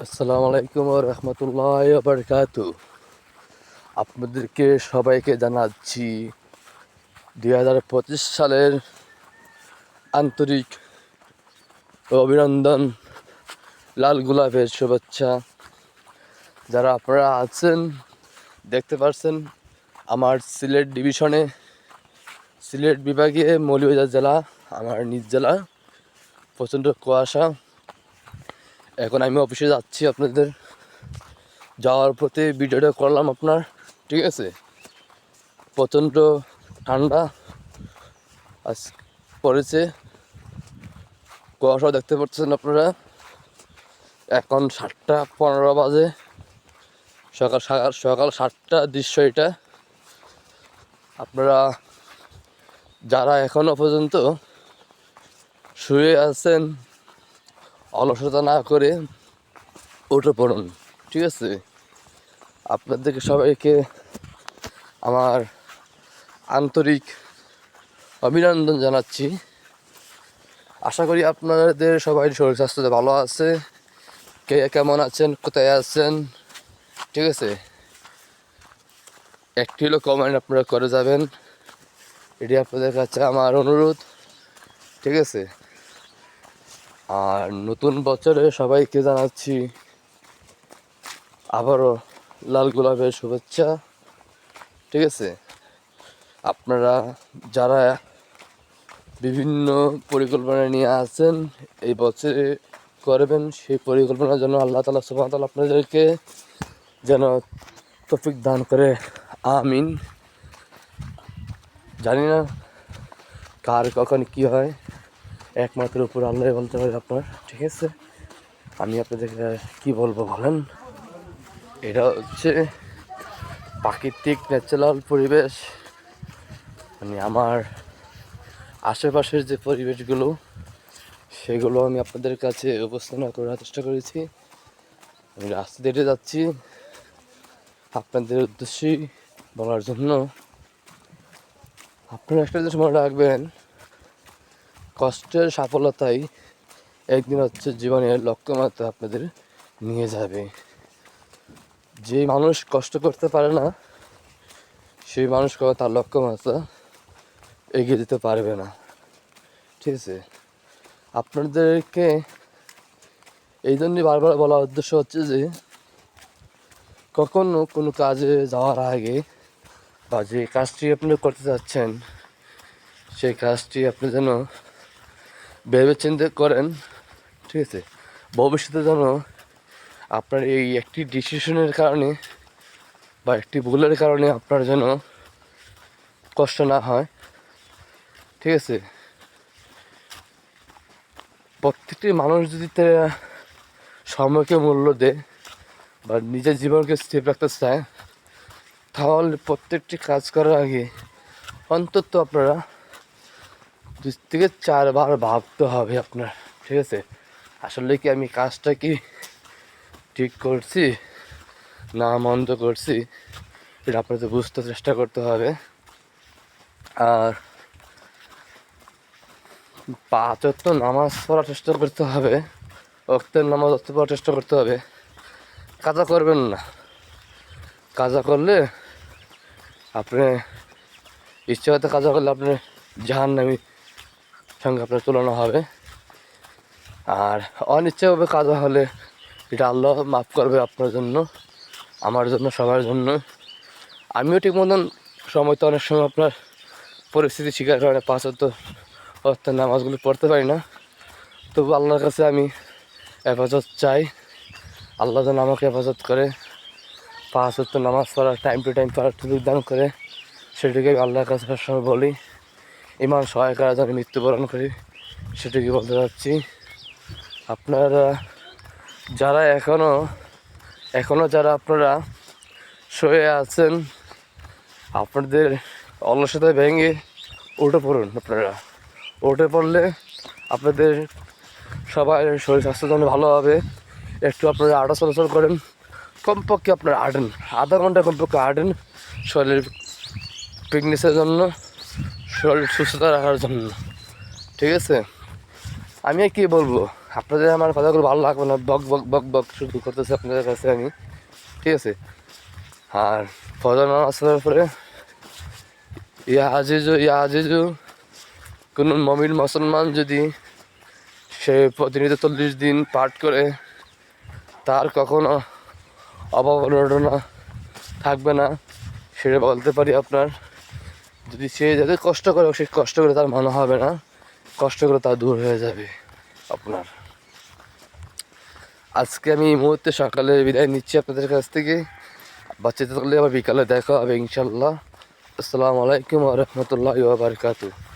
আসসালামু আলাইকুম ওয়া রাহমাতুল্লাহি ওয়া বারাকাতুহু। আপনাদেরকে সবাইকে জানাচ্ছি 2025 সালের আন্তরিক অভিনন্দন, লাল গোলাপের শুভেচ্ছা। যারা আপনারা আছেন দেখতে পাচ্ছেন আমার সিলেট ডিভিশনে, সিলেট বিভাগে মৌলভীবাজার জেলা আমার নিজ জেলা, প্রচণ্ড কুয়াশা। এখন আমি অফিসে যাচ্ছি, আপনাদের যাওয়ার পথে ভিডিওটা করলাম আপনার, ঠিক আছে। প্রচণ্ড ঠান্ডা আজ পড়েছে, কুয়াশা দেখতে পাচ্ছেন আপনারা। এখন 7:15 বাজে, সকাল সকাল 7টার দৃশ্য এটা। আপনারা যারা এখনো পর্যন্ত শুয়ে আছেন, অলসতা না করে উঠে পড়ুন, ঠিক আছে। আপনাদেরকে সবাইকে আমার আন্তরিক অভিনন্দন জানাচ্ছি। আশা করি আপনাদের সবাই শরীর স্বাস্থ্য ভালো আছে। কে কেমন আছেন, কোথায় আছেন, ঠিক আছে। একটি হলো কমেন্ট আপনারা করে যাবেন, এটি আপনাদের কাছে আমার অনুরোধ, ঠিক আছে। আর নতুন বছরে সবাইকে জানাচ্ছি আবারও লাল গোলাপের শুভেচ্ছা, ঠিক আছে। আপনারা যারা বিভিন্ন পরিকল্পনা নিয়ে আছেন এই বছরে করবেন, সেই পরিকল্পনার জন্য আল্লাহ তাআলা সুবহানাহু ওয়া তাআলা আপনাদেরকে যেন তৌফিক দান করে, আমিন। জানি না কার কখন কি হয়, একমাত্র উপর আল্লাহ বলতে পারে আপনার, ঠিক আছে। আমি আপনাদেরকে কি বলবো বলেন, এটা হচ্ছে প্রাকৃতিক ন্যাচারাল পরিবেশ। মানে আমার আশেপাশের যে পরিবেশগুলো, সেগুলো আমি আপনাদের কাছে উপস্থাপনা করার চেষ্টা করেছি। আমি রাস্তা দিয়ে যাচ্ছি আপনাদের উদ্দেশ্যেই বলার জন্য। আপনারা একটা জিনিস মনে রাখবেন, কষ্টের সফলতাই একদিন হচ্ছে জীবনের লক্ষ্যমাত্রা আপনাদের নিয়ে যাবে। যে মানুষ কষ্ট করতে পারে না, সেই মানুষ কখনো তার লক্ষ্যমাত্রা এগিয়ে যেতে পারবে না, ঠিক আছে। আপনাদেরকে এই জন্যই বারবার বলা উদ্দেশ্য হচ্ছে যে কখনো কোনো কাজে যাওয়ার আগে বা যে কাজটি আপনি করতে যাচ্ছেন, সেই কাজটি আপনি যেন ভেবে চিন্তে করেন, ঠিক আছে। ভবিষ্যতে যেন আপনার এই একটি ডিসিশনের কারণে বা একটি ভুলের কারণে আপনার যেন কষ্ট না হয়, ঠিক আছে। প্রত্যেকটি মানুষ যদি সময়কে মূল্য দেয় বা নিজের জীবনকে স্থির রাখতে চায়, তাহলে প্রত্যেকটি কাজ করার আগে অন্তত আপনারা 2 থেকে 4 বার ভাবতে হবে আপনার, ঠিক আছে। আসলে কি আমি কাজটা কি ঠিক করছি না মন্দ করছি, এটা আপনাদের বুঝতে চেষ্টা করতে হবে। আর 5 ওয়াক্ত নামাজ পড়ার চেষ্টা করতে হবে, ওয়াক্তের নামাজ পড়ার চেষ্টা করতে হবে। কাজা করবেন না, কাজা করলে আপনি ইচ্ছে হতে কাজা করলে আপনি জাহান্নামীর সঙ্গে আপনার তুলনা হবে। আর অনিচ্ছাভাবে কাজা হলে এটা আল্লাহ মাফ করবে আপনার জন্য, আমার জন্য, সবার জন্য। আমিও ঠিক মতন সময় তো অনেক সময় আপনার পরিস্থিতি শিকার কারণে 5 ওয়াক্ত নামাজগুলো পড়তে পারি না। তবু আল্লাহর কাছে আমি হেফাজত চাই, আল্লাহ যেন আমাকে হেফাজত করে 5 ওয়াক্ত নামাজ পড়ার টাইম টু টাইম পড়ার সুযোগ দান করে। সেটিকে আমি আল্লাহর কাছে সবসময় বলি, ইমান সহায়কার যেন মৃত্যুবরণ করি, সেটিকে বলতে চাচ্ছি। আপনারা যারা এখনও যারা আপনারা শুয়ে আছেন, আপনাদের অলসতা ভেঙে উঠে পড়ুন। আপনারা উঠে পড়লে আপনাদের সবাই শরীর স্বাস্থ্য যেন ভালো হবে। একটু আপনারা আটা চলাচল করেন, কমপক্ষে আপনারা হাঁটেন, আধা ঘন্টা কমপক্ষে হাঁটেন, শরীরের ফিটনেসের জন্য, শরীর সুস্থতা রাখার জন্য, ঠিক আছে। আমি কি বলবো, আপনাদের আমার কথাগুলো ভালো লাগবে না, বক বক বক বক শুধু করতেছে আপনাদের কাছে আমি, ঠিক আছে। আর ফজর নামাজ পড়ার পরে ইয়া আজিজু কোনো মমিন মুসলমান যদি সে প্রতিনিয়ত 40 দিন পাঠ করে, তার কখনো অভাব অনটনা থাকবে না, সেটা বলতে পারি আপনার। যদি সে যাতে কষ্ট করে, সে কষ্ট করে তার মনে হবে না, কষ্ট করে তা দূর হয়ে যাবে আপনার। আজকে আমি এই মুহূর্তে সকালে বিদায় নিচ্ছি আপনাদের কাছ থেকে। বাচ্চাদের থাকলে আবার বিকালে দেখা হবে ইনশাল্লাহ। আসসালামু আলাইকুম ওয়া রাহমাতুল্লাহি ওয়া বারাকাতুহু।